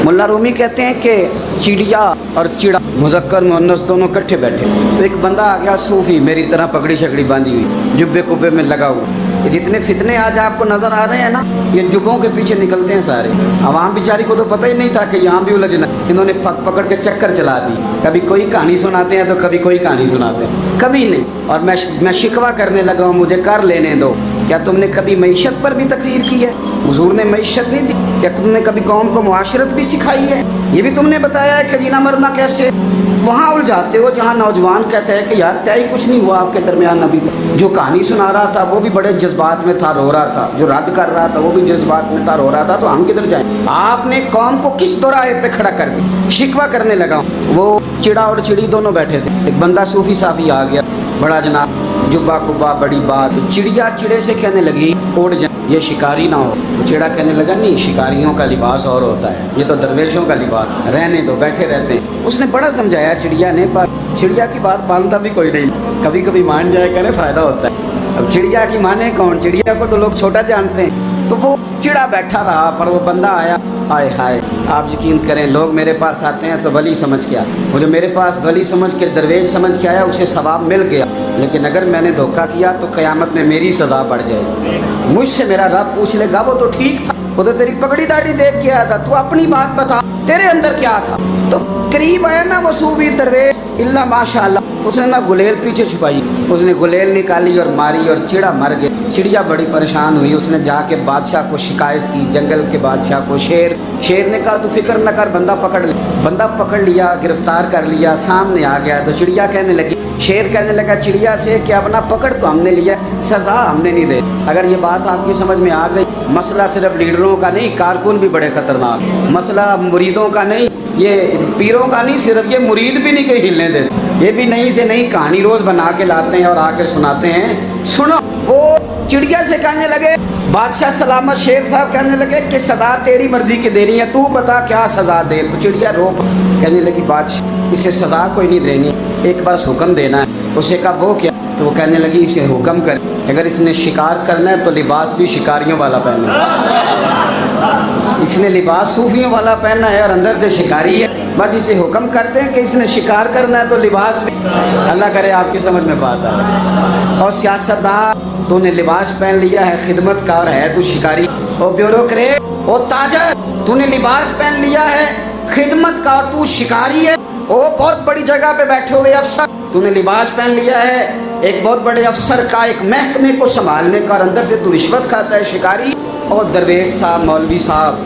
मुल्ला रूमी कहते हैं कि चिड़िया और चिड़ा मुज़क्कर मुअन्नस दोनों इकट्ठे बैठे, तो एक बंदा आ गया सूफी मेरी तरह पगड़ी शकड़ी बांधी हुई, जुब्बे कुब्बे में लगा हुआ। ये जितने फितने आज आपको नज़र आ रहे हैं ना, ये जुब्बों के पीछे निकलते हैं सारे। आवाम बेचारी को तो पता ही नहीं था कि यहाँ भी उलझना। इन्होंने पकड़ के चक्कर चला दी, कभी कोई कहानी सुनाते हैं तो कभी कोई कहानी सुनाते हैं, कभी नहीं। और मैं शिकवा करने लगा हूँ, मुझे कर लेने दो। क्या तुमने कभी मईशत पर भी तकरीर की है? हुजूर ने मईशत नहीं दी? क्या तुमने कभी कौम को मुआशरत भी सिखाई है? ये भी तुमने बताया है कि जीना मरना कैसे? वहाँ उलझाते हो जहाँ नौजवान कहते हैं कि यार तय कुछ नहीं हुआ आपके दरमियान। अभी जो कहानी सुना रहा था वो भी बड़े जज्बात में था, रो रहा था। जो रद्द कर रहा था वो भी जज्बात में था, रो रहा था। तो हम किधर जाएं? आपने कौम को किस दोराहे पे खड़ा कर दी? शिकवा करने लगा। वो चिड़ा और चिड़ी दोनों बैठे थे। एक बंदा सूफी साफी आ गया, बड़ा जनाब, जुब्बा कुब्बा, बड़ी बात। चिड़िया चिड़े से कहने लगी उड़ जा, ये शिकारी ना हो। तो चिड़ा कहने लगा नहीं, शिकारियों का लिबास और होता है, ये तो दरवेशों का लिबास, रहने दो, बैठे रहते हैं। उसने बड़ा समझाया चिड़िया ने, पर चिड़िया की बात मानता भी कोई नहीं। कभी कभी मान जाए करे फ़ायदा होता है। अब चिड़िया की माने कौन? चिड़िया को तो लोग छोटा जानते हैं। तो वो चिड़ा बैठा रहा, पर वो बंदा आया। हाय हाय, आप यकीन करें, लोग मेरे पास आते हैं तो वली समझ के आए। वो जो मेरे पास वली समझ के, दरवेश समझ के आया, उसे सवाब मिल गया। लेकिन अगर मैंने धोखा किया तो क़यामत में मेरी सज़ा बढ़ जाएगी। मुझसे मेरा रब पूछ लेगा वो तो ठीक था, वो तो तेरी पगड़ी दाढ़ी देख के आया था, तू अपनी बात बता, तेरे अंदर क्या था? तो करीब आया ना वो सूफी दरवेश, इल्ला माशाअल्लाह, उसने ना गुलेल पीछे छुपाई, उसने गुलेल निकाली और मारी और चिड़ा मर गया। चिड़िया बड़ी परेशान हुई, उसने जाके बादशाह को शिकायत की, जंगल के बादशाह को। शेर ने कहा तू फिक्र न कर, बंदा पकड़ ले। बंदा पकड़ लिया, गिरफ्तार कर लिया, सामने आ गया। तो चिड़िया कहने लगी, शेर कहने लगा चिड़िया से कि अब ना पकड़ तो हमने लिया, सज़ा हमने नहीं दे। अगर ये बात आपकी समझ में आ गई, मसला सिर्फ लीडरों का नहीं, कारकुन भी बड़े खतरनाक, मसला मुरीदों का नहीं, ये पीरों का नहीं, सिर्फ ये मुरीद भी नहीं कहीं हिलने देते। ये भी नई से नई कहानी रोज़ बना के लाते हैं और आके सुनाते हैं। सुनो, वो चिड़िया से कहने लगे, बादशाह सलामत, शेर साहब कहने लगे कि सज़ा तेरी मर्जी की देनी है, तू बता क्या सज़ा दे। तो चिड़िया रो कहने लगी, बादशाह इसे सज़ा कोई नहीं देनी, एक बस हुक्म देना है। उसे कहा वो क्या? तो वो कहने लगी इसे हुक्म कर, अगर इसने शिकार करना है तो लिबास भी शिकारियों वाला पहनना है। इसने लिबास सूफियों वाला पहनना है और अंदर से शिकारी है। बस इसे हुक्म करते हैं कि इसने शिकार करना है तो लिबास भी। अल्लाह करे आपकी समझ में बात आए। और सियासतदान, तूने लिबास पहन लिया है खिदमतकार है तू शिकारी। और ब्यूरोक्रेट, ओ ताजर, तूने लिबास पहन लिया है खिदमतकार, तू शिकारी है। ओ बहुत बड़ी जगह पे बैठे हुए अफसर, तूने लिबास पहन लिया है एक बहुत बड़े अफसर का, एक महकमे को संभालने का, और अंदर से तू रिश्वत खाता है, शिकारी। और दरवेश साहब, मौलवी साहब,